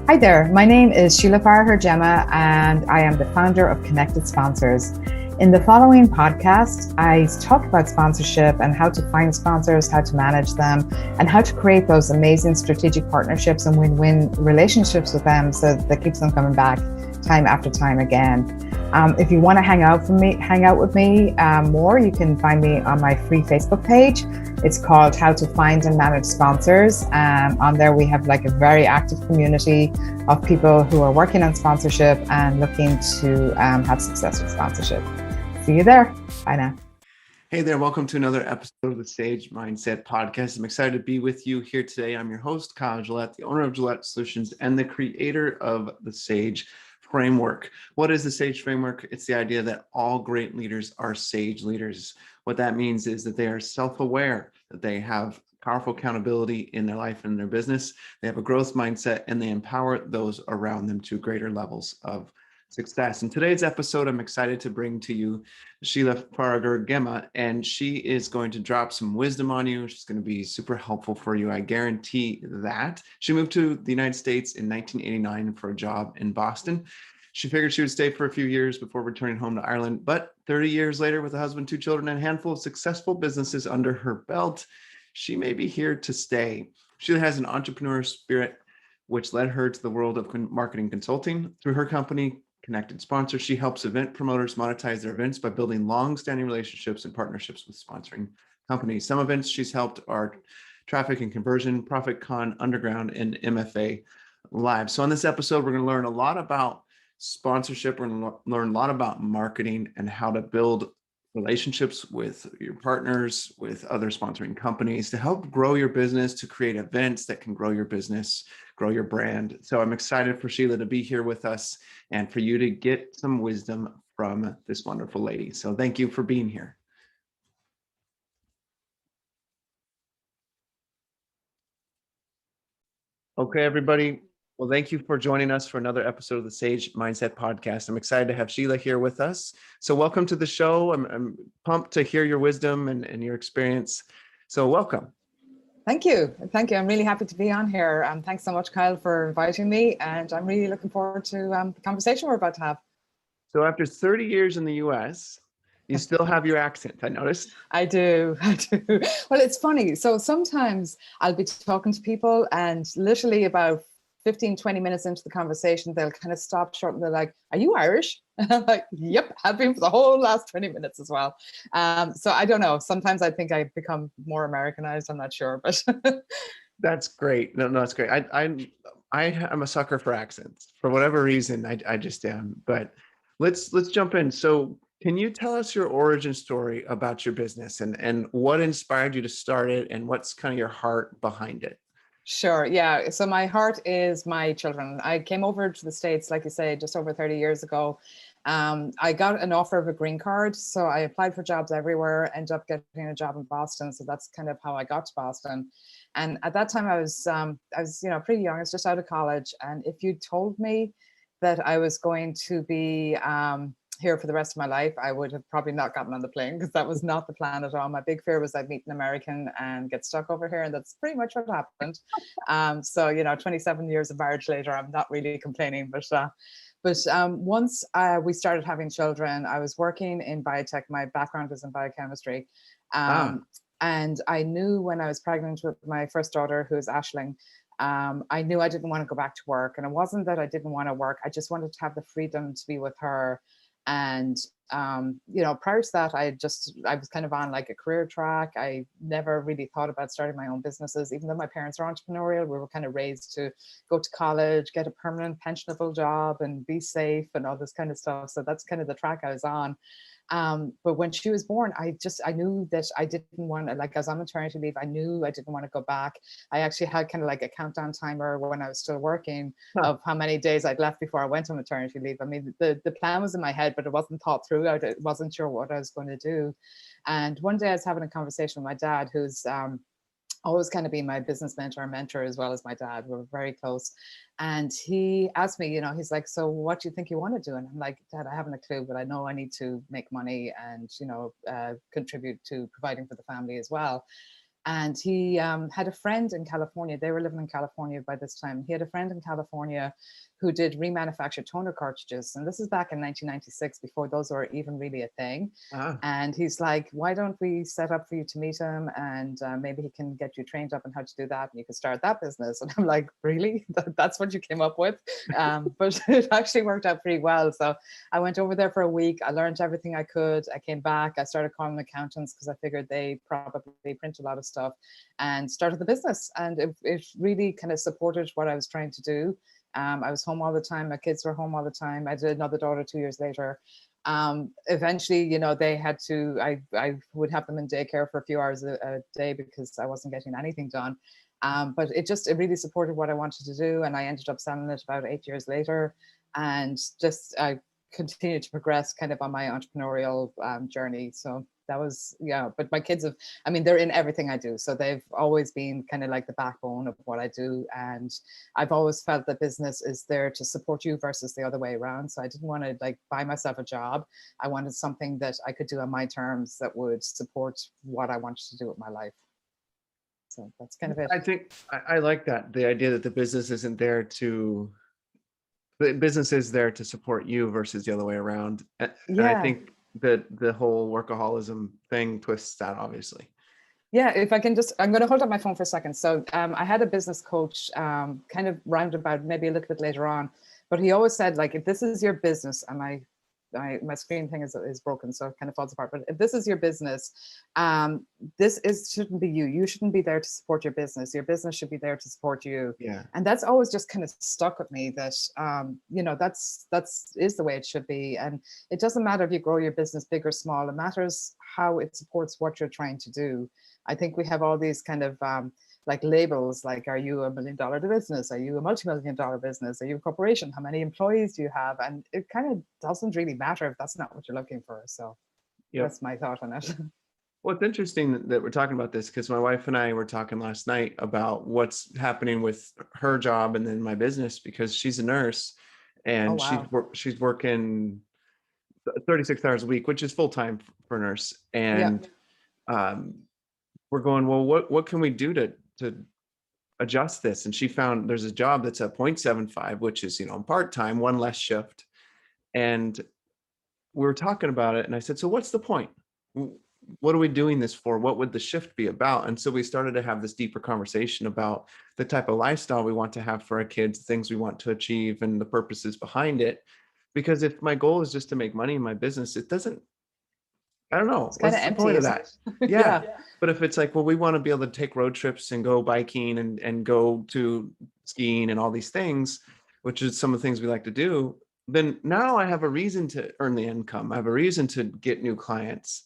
Hi there, my name is Sheila Gemma, and I am the founder of Connected Sponsors. In the following podcast, I talk about sponsorship and how to find sponsors, how to manage them, and how to create those amazing strategic partnerships and win-win relationships with them so that keeps them coming back time after time again. If you want to hang out with me more, you can find me on my free Facebook page. It's called How to Find and Manage Sponsors. On there, we have like a very active community of people who are working on sponsorship and looking to have success with sponsorship. See you there. Bye now. Hey there, welcome to another episode of the Sage Mindset Podcast. I'm excited to be with you here today. I'm your host, Kyle Gillette, the owner of Gillette Solutions and the creator of the Sage Framework. What is the Sage Framework? It's the idea that all great leaders are Sage leaders. What that means is that they are self-aware, that they have powerful accountability in their life and their business. They have a growth mindset, and they empower those around them to greater levels of success. In today's episode, I'm excited to bring to you Sheila Gemma, and she is going to drop some wisdom on you. She's going to be super helpful for you. I guarantee that. She moved to the United States in 1989 for a job in Boston. She figured she would stay for a few years before returning home to Ireland, but 30 years later, with a husband, 2 children, and a handful of successful businesses under her belt, she may be here to stay. Sheila has an entrepreneur spirit, which led her to the world of marketing consulting. Through her company, Connected Sponsors, she helps event promoters monetize their events by building long-standing relationships and partnerships with sponsoring companies. Some events she's helped are Traffic and Conversion, Profit Con, Underground, and MFA Live. So on this episode, we're going to learn a lot about sponsorship. We're going to learn a lot about marketing and how to build relationships with your partners, with other sponsoring companies to help grow your business, to create events that can grow your business, grow your brand. So I'm excited for Sheila to be here with us and for you to get some wisdom from this wonderful lady. So thank you for being here. Okay, everybody. Well, thank you for joining us for another episode of the Sage Mindset Podcast. I'm excited to have Sheila here with us. So welcome to the show. I'm pumped to hear your wisdom and your experience. So welcome. Thank you. Thank you. I'm really happy to be on here. Thanks so much, Kyle, for inviting me. And I'm really looking forward to the conversation we're about to have. So after 30 years in the US, you still have your accent, I noticed. I do. Well, it's funny. So sometimes I'll be talking to people and literally about 15, 20 minutes into the conversation, they'll kind of stop short and they're like, "Are you Irish?" And I'm like, "Yep, have been for the whole last 20 minutes as well." So I don't know. Sometimes I think I've become more Americanized. I'm not sure, but That's great. No, that's great. I am a sucker for accents for whatever reason. I just am. But let's jump in. So can you tell us your origin story about your business and what inspired you to start it and what's kind of your heart behind it? Sure. Yeah. So my heart is my children. I came over to the States, like you say, just over 30 years ago. I got an offer of a green card. So I applied for jobs everywhere, ended up getting a job in Boston. So that's kind of how I got to Boston. And at that time I was pretty young. I was just out of college. And if you told me that I was going to be here for the rest of my life, I would have probably not gotten on the plane because that was not the plan at all. My big fear was I'd meet an American and get stuck over here. And that's pretty much what happened. So, 27 years of marriage later, I'm not really complaining. But once we started having children, I was working in biotech. My background was in biochemistry. And I knew when I was pregnant with my first daughter, who is Ashling, I knew I didn't want to go back to work. And it wasn't that I didn't want to work. I just wanted to have the freedom to be with her. And prior to that, I was kind of on like a career track. I never really thought about starting my own businesses, even though my parents are entrepreneurial. We were kind of raised to go to college, get a permanent pensionable job, and be safe and all this kind of stuff. So that's kind of the track I was on. But when she was born, I knew that I didn't want to, like, I was on maternity leave. I knew I didn't want to go back. I actually had kind of like a countdown timer when I was still working of how many days I'd left before I went on maternity leave. I mean, the plan was in my head, but it wasn't thought through. I wasn't sure what I was going to do. And one day I was having a conversation with my dad, who's always kind of been my business mentor as well as my dad. We were very close. And he asked me, he's like, "So what do you think you want to do?" And I'm like, "Dad, I haven't a clue, but I know I need to make money and, contribute to providing for the family as well." And he had a friend in California. They were living in California by this time. He had a friend in California who did remanufactured toner cartridges. And this is back in 1996, before those were even really a thing. Ah. And he's like, why don't we set up for you to meet him? And maybe he can get you trained up on how to do that. And you can start that business. And I'm like, really? That's what you came up with? But it actually worked out pretty well. So I went over there for a week. I learned everything I could. I came back. I started calling accountants because I figured they probably print a lot of stuff, and started the business. And it really kind of supported what I was trying to do. I was home all the time. My kids were home all the time. I did another daughter 2 years later. Eventually, you know, they had to, I would have them in daycare for a few hours a day because I wasn't getting anything done. But it really supported what I wanted to do. And I ended up selling it about 8 years later. And just, I continued to progress kind of on my entrepreneurial journey. So that was, yeah, but my kids have, I mean, they're in everything I do. So they've always been kind of like the backbone of what I do. And I've always felt that business is there to support you versus the other way around. So I didn't want to like buy myself a job. I wanted something that I could do on my terms that would support what I wanted to do with my life. So that's kind of it. I think I like that. The idea that the business is there to support you versus the other way around. And I Yeah. think that the whole workaholism thing twists that, obviously. Yeah, if I can just, I'm going to hold up my phone for a second. So I had a business coach kind of roundabout, maybe a little bit later on, but he always said, like, if this is your business, and my screen thing is broken, so it kind of falls apart. But if this is your business, shouldn't be you. You shouldn't be there to support your business. Your business should be there to support you. Yeah. And that's always just kind of stuck with me, that you know, that's is the way it should be. And it doesn't matter if you grow your business big or small. It matters how it supports what you're trying to do. I think we have all these kind of like labels, like, are you $1 million business? Are you a multi-million-dollar business? Are you a corporation? How many employees do you have? And it kind of doesn't really matter if that's not what you're looking for. So that's my thought on it. Well, it's interesting that we're talking about this, because my wife and I were talking last night about what's happening with her job and then my business, because she's a nurse and Oh, wow. she's working 36 hours a week, which is full time for a nurse. And we're going, well, what can we do to adjust this? And she found there's a job that's at 0.75, which is, you know, part-time, one less shift. And we were talking about it. And I said, so what's the point? What are we doing this for? What would the shift be about? And so we started to have this deeper conversation about the type of lifestyle we want to have for our kids, things we want to achieve, and the purposes behind it. Because if my goal is just to make money in my business, it doesn't, I don't know. It's kind What's of the empty, point of isn't that? it? Yeah. But if it's like, well, we want to be able to take road trips and go biking and go to skiing and all these things, which is some of the things we like to do, then now I have a reason to earn the income. I have a reason to get new clients,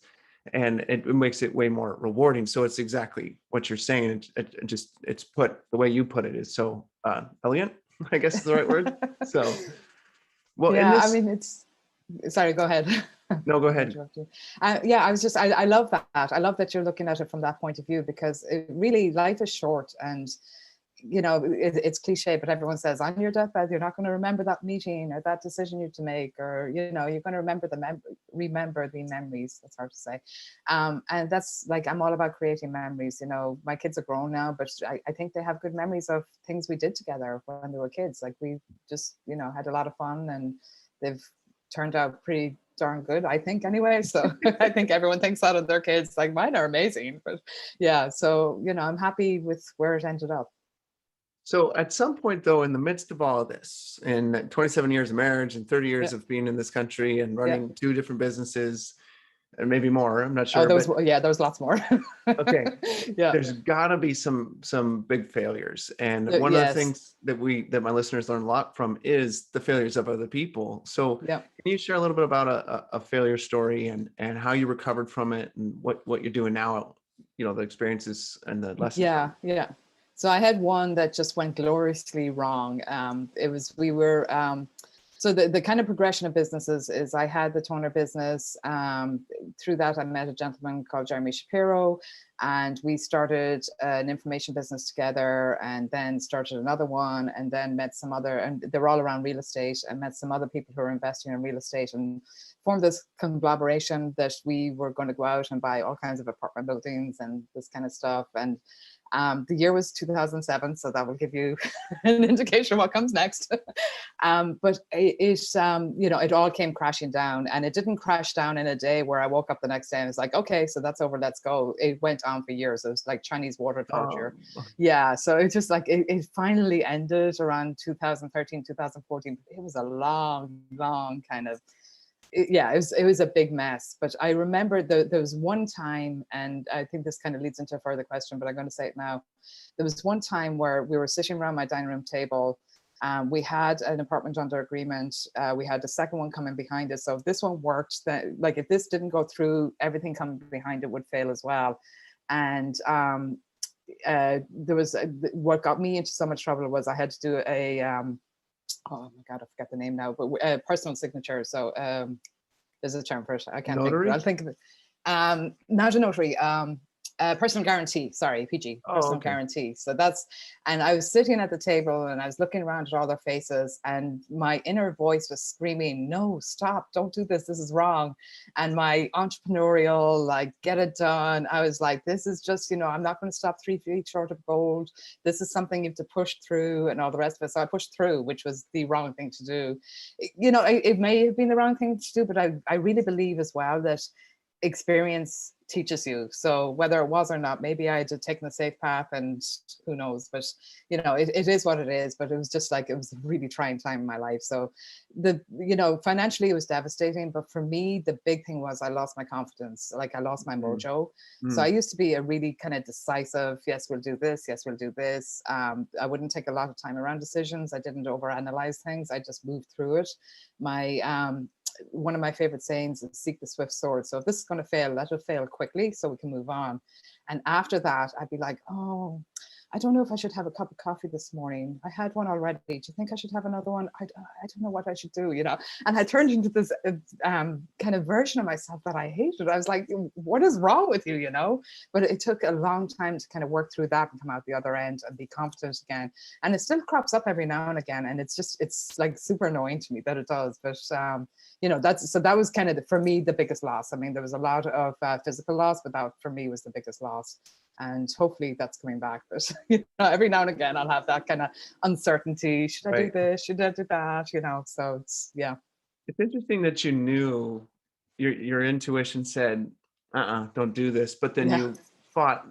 and it makes it way more rewarding. So it's exactly what you're saying. It's put the way you put it is so elegant, I guess is the right word. So, well, in Yeah, I this, mean, sorry, go ahead. no, go ahead. Yeah, I love that. I love that you're looking at it from that point of view, because life is short. And, you know, it's cliche, but everyone says on your deathbed, you're not going to remember that meeting or that decision you had to make, or, you know, you're going to remember the memories. That's hard to say. And that's like, I'm all about creating memories. You know, my kids are grown now, but I think they have good memories of things we did together when they were kids. Like, we just, you know, had a lot of fun, and they've turned out pretty darn good, I think, anyway. So I think everyone thinks that of their kids, like, mine are amazing. But yeah, so, you know, I'm happy with where it ended up. So at some point, though, in the midst of all of this, in 27 years of marriage and 30 years of being in this country and running 2 different businesses, and maybe more, I'm not sure. There was lots more. Okay. Yeah. There's gotta be some big failures. And one of the things that my listeners learn a lot from is the failures of other people. So can you share a little bit about a failure story and how you recovered from it, and what you're doing now, you know, the experiences and the lessons? Yeah. So I had one that just went gloriously wrong. So the kind of progression of businesses is I had the toner business. Through that, I met a gentleman called Jeremy Shapiro, and we started an information business together, and then started another one, and then met some other, and they were all around real estate, and met some other people who were investing in real estate, and formed this collaboration that we were going to go out and buy all kinds of apartment buildings and this kind of stuff. And the year was 2007, so that will give you an indication of what comes next. But it all came crashing down, and it didn't crash down in a day where I woke up the next day and it's like, okay, so that's over, let's go. It went on for years. It was like Chinese water torture. Yeah, so it's just like it finally ended around 2013, 2014. It was a long kind of, it was a big mess. But I remember there was one time, and I think this kind of leads into a further question, but I'm going to say it now. There was one time where we were sitting around my dining room table. We had an apartment under agreement. We had the second one coming behind it. So if this one worked, then like if this didn't go through, everything coming behind it would fail as well. And there was what got me into so much trouble was I had to do a oh my God, I forget the name now, but personal signature. So there's a term for it. I can't Notary? think. I'll think of it. Not a notary. Personal guarantee, sorry, PG, personal guarantee. So that's, and I was sitting at the table and I was looking around at all their faces, and my inner voice was screaming, no, stop, don't do this is wrong. And my entrepreneurial, like, get it done. I was like, this is just, I'm not going to stop 3 feet short of gold. This is something you have to push through and all the rest of it. So I pushed through, which was the wrong thing to do. It may have been the wrong thing to do, but I really believe as well that experience teaches you. So whether it was or not, maybe I had taken the safe path, and who knows, but it is what it is. But it was just like, it was a really trying time in my life. So financially it was devastating, but for me the big thing was I lost my confidence. Like I lost my mojo. So I used to be a really kind of decisive, yes, we'll do this, yes, we'll do this. I wouldn't take a lot of time around decisions. I didn't overanalyze things. I just moved through it. One of my favorite sayings is seek the swift sword. So if this is going to fail, let it fail quickly so we can move on. And after that, I'd be like, oh, I don't know if I should have a cup of coffee this morning. I had one already. Do you think I should have another one? I don't know what I should do, And I turned into this kind of version of myself that I hated. I was like, what is wrong with you, But it took a long time to kind of work through that and come out the other end and be confident again. And it still crops up every now and again. And it's like super annoying to me that it does. But, that was kind of, for me, the biggest loss. I mean, there was a lot of physical loss, but that for me was the biggest loss. And hopefully that's coming back. But every now and again I'll have that kind of uncertainty. Should I do this? Should I do that? So it's interesting that you knew your intuition said, don't do this, but then you fought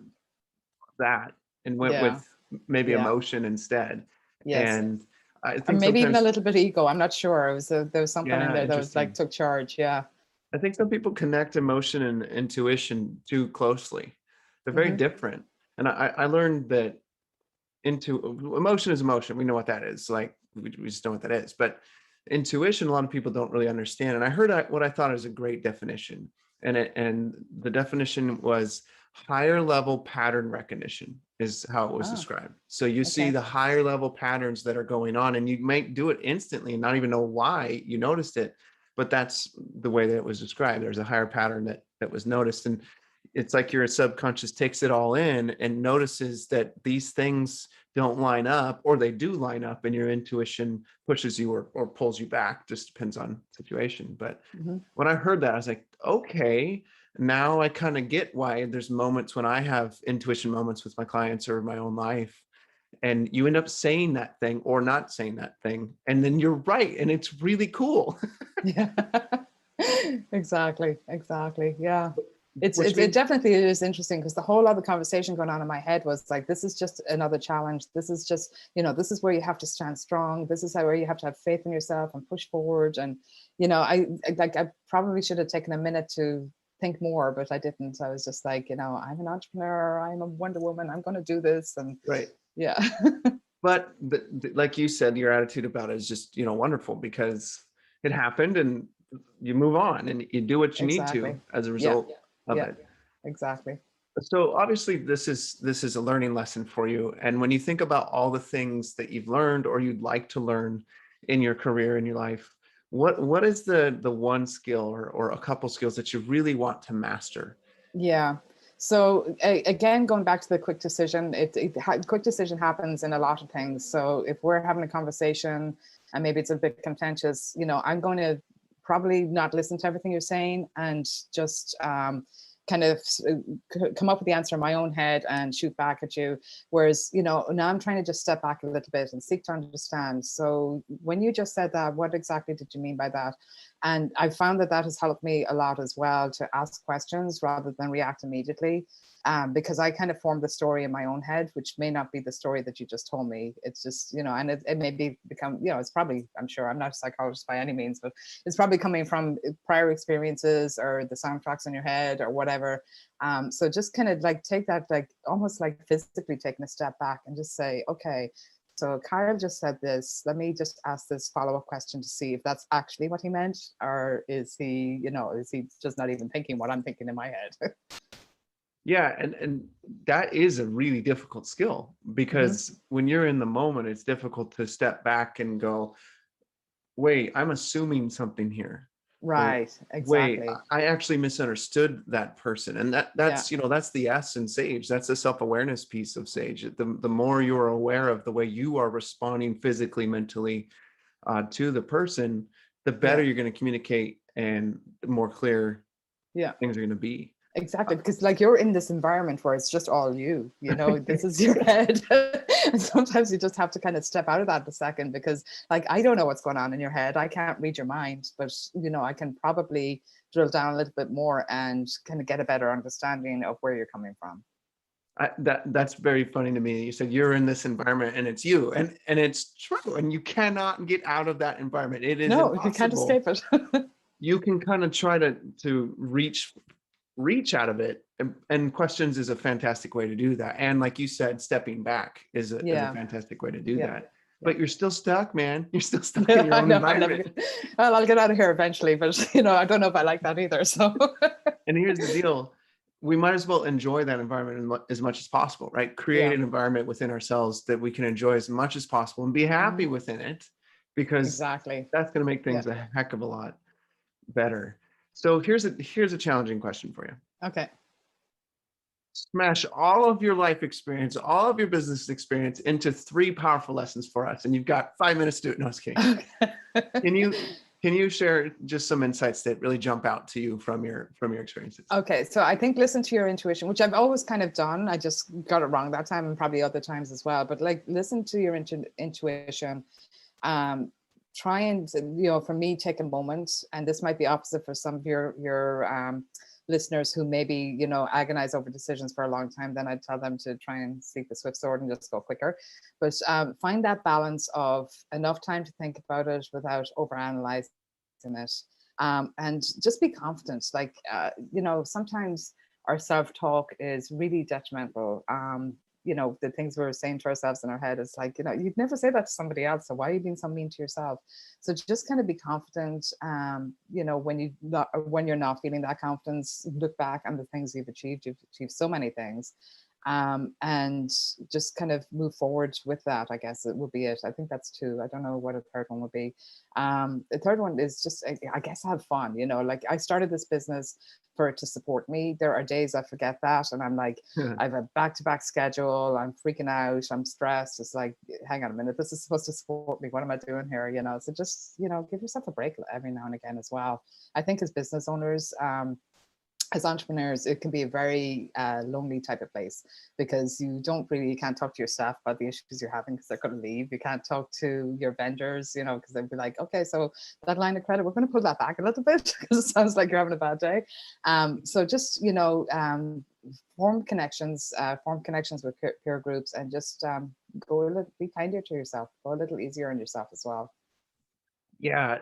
that and went with maybe emotion instead. Yes. And I think maybe even a little bit of ego. I'm not sure. There was something in there that was like took charge. Yeah. I think some people connect emotion and intuition too closely. They're very different. And I learned that emotion is emotion. We know what that is. Like we just know what that is. But intuition, a lot of people don't really understand. And I heard what I thought is a great definition. And the definition was higher level pattern recognition is how it was described. So you see the higher level patterns that are going on, and you might do it instantly and not even know why you noticed it. But that's the way that it was described. There's a higher pattern that was noticed. And it's like your subconscious takes it all in and notices that these things don't line up, or they do line up, and your intuition pushes you or pulls you back. Just depends on situation. But when I heard that, I was like, okay, now I kind of get why there's moments when I have intuition moments with my clients or my own life, and you end up saying that thing or not saying that thing, and then you're right, and it's really cool. Yeah. Exactly. Yeah. It definitely is interesting, because the whole other conversation going on in my head was like, this is just another challenge. This is just, this is where you have to stand strong. This is where you have to have faith in yourself and push forward. And, I probably should have taken a minute to think more, but I didn't. I was just like, I'm an entrepreneur. I'm a Wonder Woman. I'm going to do this. And yeah. But like you said, your attitude about it is just, wonderful, because it happened and you move on and you do what you need to as a result of it. Exactly. So obviously this is a learning lesson for you. And when you think about all the things that you've learned or you'd like to learn in your career, in your life, What is the one skill or a couple skills that you really want to master? Yeah. So again, going back to the quick decision, quick decision happens in a lot of things. So if we're having a conversation and maybe it's a bit contentious, I'm going to probably not listen to everything you're saying and just kind of come up with the answer in my own head and shoot back at you. Whereas, now I'm trying to just step back a little bit and seek to understand. So when you just said that, what exactly did you mean by that? And I found that has helped me a lot as well, to ask questions rather than react immediately, because I kind of formed the story in my own head, which may not be the story that you just told me. It's just, and it may become, it's probably, I'm sure, I'm not a psychologist by any means, but it's probably coming from prior experiences or the soundtracks in your head or whatever. So just kind of like take that, like almost like physically taking a step back and just say, okay, so Kyle just said this. Let me just ask this follow-up question to see if that's actually what he meant, or is he just not even thinking what I'm thinking in my head? Yeah, and that is a really difficult skill, because when you're in the moment, it's difficult to step back and go, wait, I'm assuming something here. Right, Wait, exactly. I actually misunderstood that person. And that's, that's the S in Sage. That's the self-awareness piece of Sage. The more you're aware of the way you are responding physically, mentally, to the person, the better you're going to communicate and the more clear things are going to be. Exactly, because like you're in this environment where it's just all you, this is your head. And sometimes you just have to kind of step out of that a second, because like, I don't know what's going on in your head. I can't read your mind, but I can probably drill down a little bit more and kind of get a better understanding of where you're coming from. That's very funny to me. You said you're in this environment and it's you, and it's true, and you cannot get out of that environment. It is No, you can't impossible. escape it. You can kind of try to reach out of it, and questions is a fantastic way to do that. And like you said, stepping back is a fantastic way to do that. But you're still stuck, man. You're still stuck in your own environment. I'll get out of here eventually, but I don't know if I like that either. So and here's the deal. We might as well enjoy that environment as much as possible, right? Create an environment within ourselves that we can enjoy as much as possible and be happy within it, because that's going to make things a heck of a lot better. So here's a challenging question for you. Okay. Smash all of your life experience, all of your business experience into 3 powerful lessons for us. And you've got 5 minutes to do it. No, I was kidding. Can you share just some insights that really jump out to you from your experiences? Okay, so I think listen to your intuition, which I've always kind of done. I just got it wrong that time and probably other times as well. But like, listen to your intuition. Try and, for me, take a moment, and this might be opposite for some of your listeners who maybe, agonize over decisions for a long time. Then I'd tell them to try and seek the swift sword and just go quicker. But find that balance of enough time to think about it without overanalyzing it. And just be confident. Like, sometimes our self-talk is really detrimental. The things we're saying to ourselves in our head, is like, you'd never say that to somebody else. So why are you being so mean to yourself? So just kind of be confident. When you're not feeling that confidence, look back on the things you've achieved. You've achieved so many things. And just kind of move forward with that. I guess it would be it. I think that's 2. I don't know what a third one would be. The third one is just, I guess, have fun. Like, I started this business for it to support me. There are days I forget that, and I'm like, I have a back-to-back schedule. I'm freaking out. I'm stressed. It's like, hang on a minute, this is supposed to support me. What am I doing here? So just, give yourself a break every now and again as well. I think as business owners, as entrepreneurs, it can be a very lonely type of place, because you can't talk to your staff about the issues you're having because they're going to leave. You can't talk to your vendors, because they'll be like, okay, so that line of credit, we're going to pull that back a little bit because it sounds like you're having a bad day. So just, form connections with peer groups, and just be kinder to yourself, go a little easier on yourself as well. Yeah,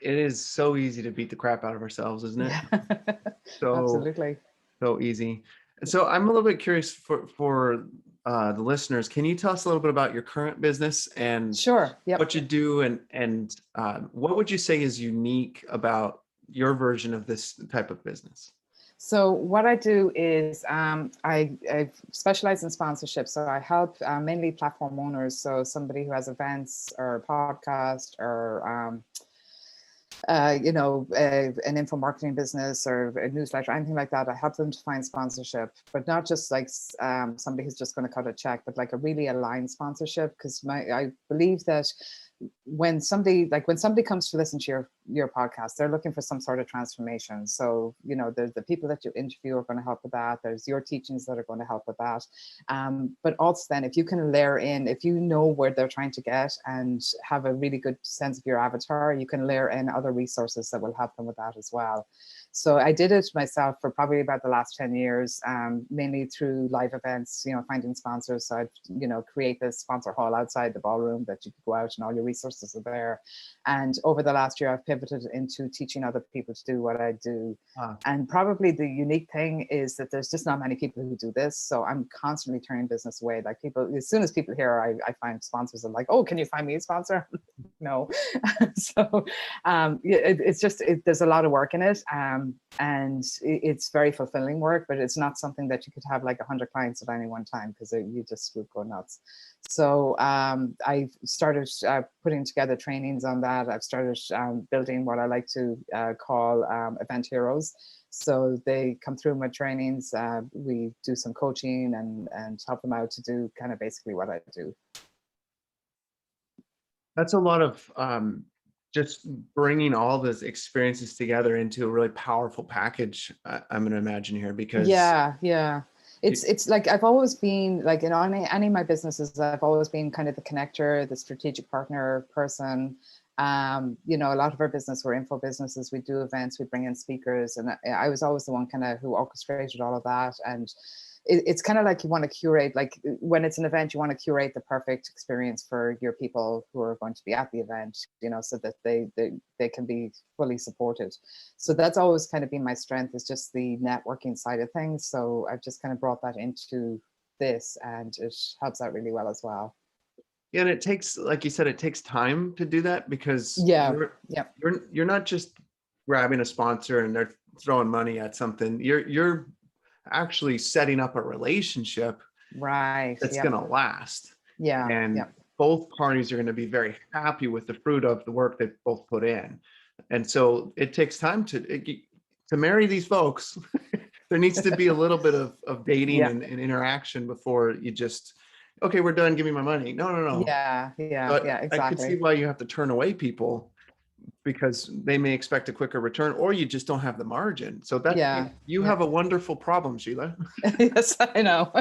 it is so easy to beat the crap out of ourselves, isn't it? Yeah. Absolutely. So easy. So I'm a little bit curious for the listeners. Can you tell us a little bit about your current business and Sure. Yep. what you do, and what would you say is unique about your version of this type of business? So what I do is I specialize in sponsorship. So I help mainly platform owners. So somebody who has events or podcast or an info marketing business or a newsletter, anything like that. I help them to find sponsorship, but not just like somebody who's just going to cut a check, but like a really aligned sponsorship. Because I believe that when somebody comes to listen to your podcast, they're looking for some sort of transformation. So, the people that you interview are going to help with that. There's your teachings that are going to help with that. But also then, if you can layer in, if you know where they're trying to get and have a really good sense of your avatar, you can layer in other resources that will help them with that as well. So I did it myself for probably about the last 10 years, mainly through live events, finding sponsors. So I'd, create this sponsor hall outside the ballroom that you could go out and all your resources are there. And over the last year, I've pivoted into teaching other people to do what I do. And probably the unique thing is that there's just not many people who do this. So I'm constantly turning business away. Like people, as soon as people hear, I find sponsors are like, oh, can you find me a sponsor? No. So it's just, there's a lot of work in it. And it's very fulfilling work, but it's not something that you could have like 100 clients at any one time, because you just would go nuts. So I started putting together trainings on that. I've started building what I like to call event heroes. So they come through my trainings. We do some coaching and help them out to do kind of basically what I do. That's a lot of just bringing all those experiences together into a really powerful package, I'm going to imagine here, because yeah. It's like I've always been like in any of my businesses, I've always been kind of the connector, the strategic partner person. A lot of our business were info businesses. We do events, we bring in speakers, and I was always the one kind of who orchestrated all of that. And it's kind of like you want to curate, like when it's an event, you want to curate the perfect experience for your people who are going to be at the event, so that they can be fully supported. So that's always kind of been my strength, is just the networking side of things. So I've just kind of brought that into this, and it helps out really well as well. Yeah, and it takes, like you said, it takes time to do that, because you're not just grabbing a sponsor and they're throwing money at something. You're actually setting up a relationship that's going to last. And both parties are going to be very happy with the fruit of the work they both put in. And so it takes time to marry these folks. There needs to be a little bit of dating and interaction before you just, okay, we're done, give me my money. No. Yeah, exactly. I could see why you have to turn away people, because they may expect a quicker return, or you just don't have the margin. So you have a wonderful problem, Sheila. Yes, I know.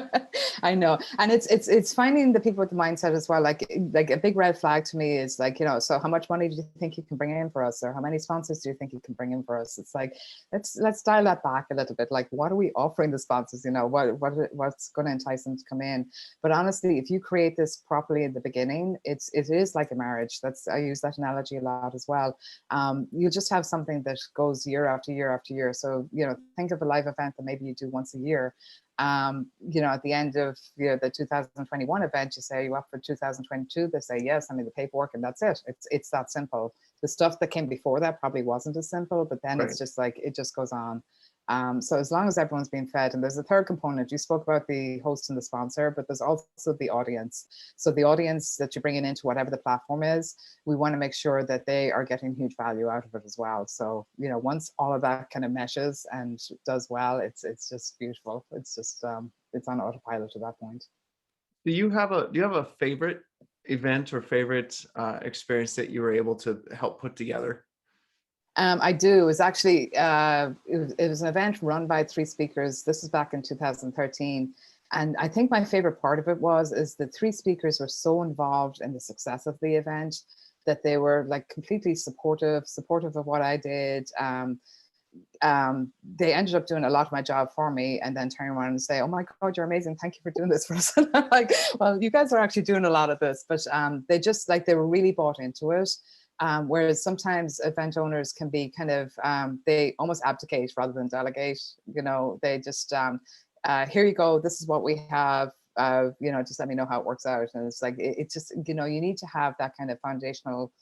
I know. And it's finding the people with the mindset as well. Like a big red flag to me is like, so how much money do you think you can bring in for us? Or how many sponsors do you think you can bring in for us? It's like, let's dial that back a little bit. Like, what are we offering the sponsors? What's going to entice them to come in? But honestly, if you create this properly at the beginning, it is like a marriage. I use that analogy a lot as well. You'll just have something that goes year after year after year. So, think of a live event that maybe you do once a year. At the end of the 2021 event, you say, are you up for 2022? They say yes, I mean the paperwork, and that's it. It's that simple. The stuff that came before that probably wasn't as simple, but then it's just like, it just goes on. So as long as everyone's being fed, and there's a third component, you spoke about the host and the sponsor, but there's also the audience. So the audience that you're bringing into whatever the platform is, we want to make sure that they are getting huge value out of it as well. So, once all of that kind of meshes and does well, it's just beautiful. It's just, it's on autopilot at that point. Do you have a favorite event or favorite experience that you were able to help put together? I do. It was actually, it was an event run by 3 speakers. This was back in 2013. And I think my favorite part of it is the 3 speakers were so involved in the success of the event that they were like completely supportive of what I did. They ended up doing a lot of my job for me, and then turn around and say, oh my God, you're amazing. Thank you for doing this for us. And I'm like, well, you guys are actually doing a lot of this, but they just they were really bought into it. Whereas sometimes event owners can be kind of, they almost abdicate rather than delegate. They just, here you go, this is what we have, just let me know how it works out. And it's like, it just, you need to have that kind of foundational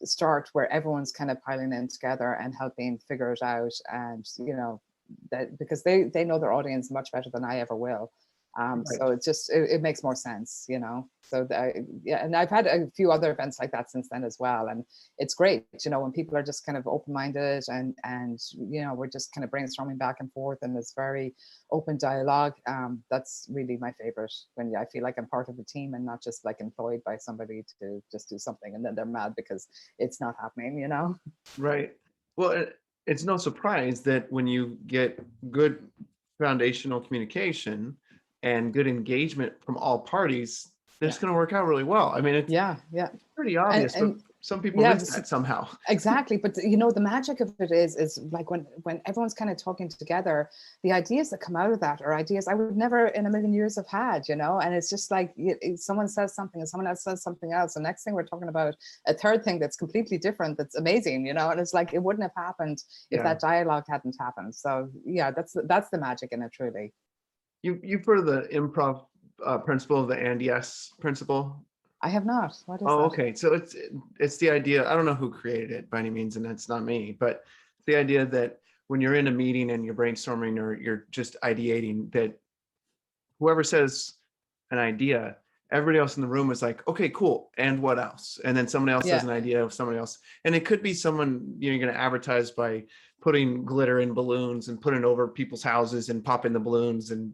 start where everyone's kind of piling in together and helping figure it out. And, that because they know their audience much better than I ever will. So it's just, it makes more sense, you know. So yeah, and I've had a few other events like that since then as well, and it's great, you know, when people are just kind of open-minded and you know, we're just kind of brainstorming back and forth, and it's very open dialogue. That's really my favorite, when I feel like I'm part of the team and not just like employed by somebody to just do something and then they're mad because it's not happening, you know. Right. Well, it's no surprise that when you get good foundational communication and good engagement from all parties, that's going to work out really well. I mean, it's yeah pretty obvious, but and some people yeah, miss that somehow. exactly. But you know, the magic of it is like when everyone's kind of talking together, the ideas that come out of that are ideas I would never in a million years have had, you know. And it's just like someone says something and someone else says something else, the next thing we're talking about a third thing that's completely different, that's amazing, you know. And it's like it wouldn't have happened if that dialogue hadn't happened. So yeah, that's the magic in it, truly. You've heard of the improv principle, of the and yes principle? I have not. What is Oh, that? okay. So it's the idea. I don't know who created it by any means, and it's not me, but the idea that when you're in a meeting and you're brainstorming or you're just ideating, that whoever says an idea, everybody else in the room is like, okay, cool. And what else? And then someone else has an idea of somebody else. And it could be someone, you know, you're going to advertise by putting glitter in balloons and putting it over people's houses and popping the balloons and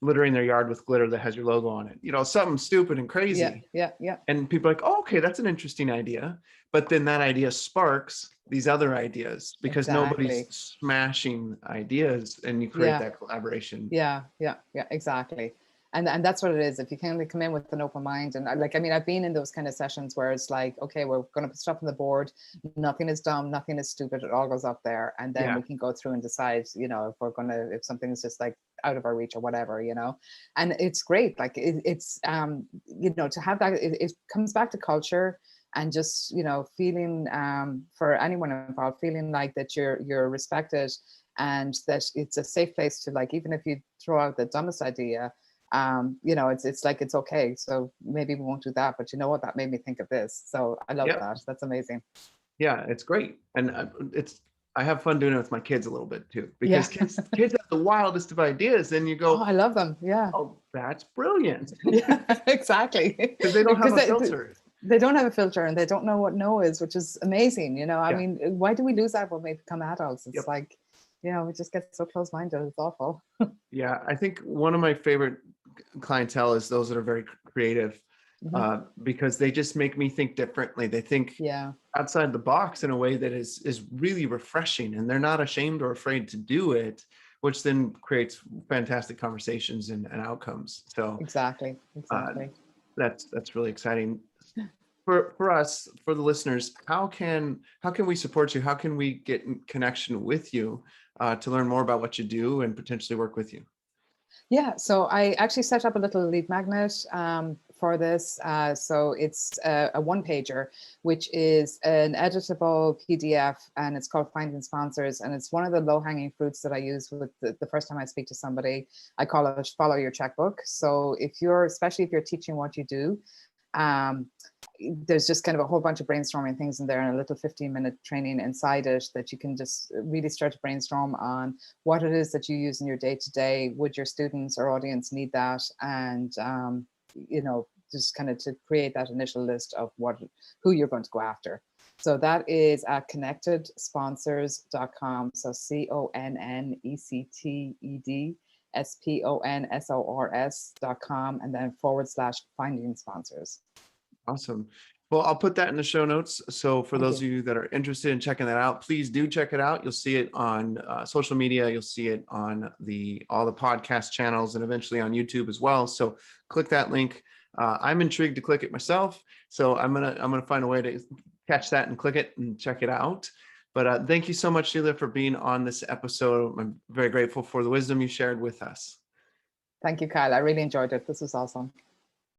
littering their yard with glitter that has your logo on it. You know, something stupid and crazy. Yeah. And people are like, oh, okay, that's an interesting idea. But then that idea sparks these other ideas because nobody's smashing ideas, and you create that collaboration. Yeah, exactly. And that's what it is. If you can come in with an open mind, and like, I mean, I've been in those kind of sessions where it's like, okay, we're going to put stuff on the board. Nothing is dumb, nothing is stupid. It all goes up there, and then we can go through and decide, you know, if something is just like out of our reach or whatever, you know. And it's great. Like it's you know, to have that, it comes back to culture. And just, you know, feeling for anyone involved, feeling like that you're respected, and that it's a safe place to, like, even if you throw out the dumbest idea, you know, it's like, it's okay. So maybe we won't do that, but you know what, that made me think of this. So I love that. That's amazing. Yeah, it's great. And I have fun doing it with my kids a little bit too, because kids have the wildest of ideas, and you go, oh, I love them. Yeah. Oh, that's brilliant. Yeah, exactly. Because they don't have a filter. They don't have a filter, and they don't know what no is, which is amazing. You know, I mean, why do we lose that when we become adults? It's like, you know, we just get so close-minded. It's awful. Yeah, I think one of my favorite clientele is those that are very creative, because they just make me think differently. They think outside the box in a way that is really refreshing, and they're not ashamed or afraid to do it, which then creates fantastic conversations and outcomes. So exactly. That's really exciting. For us, for the listeners, how can we support you? How can we get in connection with you to learn more about what you do and potentially work with you? Yeah, so I actually set up a little lead magnet for this. So it's a one-pager, which is an editable PDF, and it's called Finding Sponsors. And it's one of the low-hanging fruits that I use with the first time I speak to somebody. I call it Follow Your Checkbook. So especially if you're teaching what you do, there's just kind of a whole bunch of brainstorming things in there, and a little 15-minute training inside it that you can just really start to brainstorm on what it is that you use in your day-to-day. Would your students or audience need that? And you know, just kind of to create that initial list of who you're going to go after. So that is at connectedsponsors.com. So CONNECTED SPONSORS.com, and then /finding sponsors. Awesome. Well, I'll put that in the show notes. So for those of you that are interested in checking that out, please do check it out. You'll see it on social media. You'll see it on all the podcast channels, and eventually on YouTube as well. So click that link. I'm intrigued to click it myself. So I'm gonna find a way to catch that and click it and check it out. But thank you so much, Sheila, for being on this episode. I'm very grateful for the wisdom you shared with us. Thank you, Kyle. I really enjoyed it. This was awesome.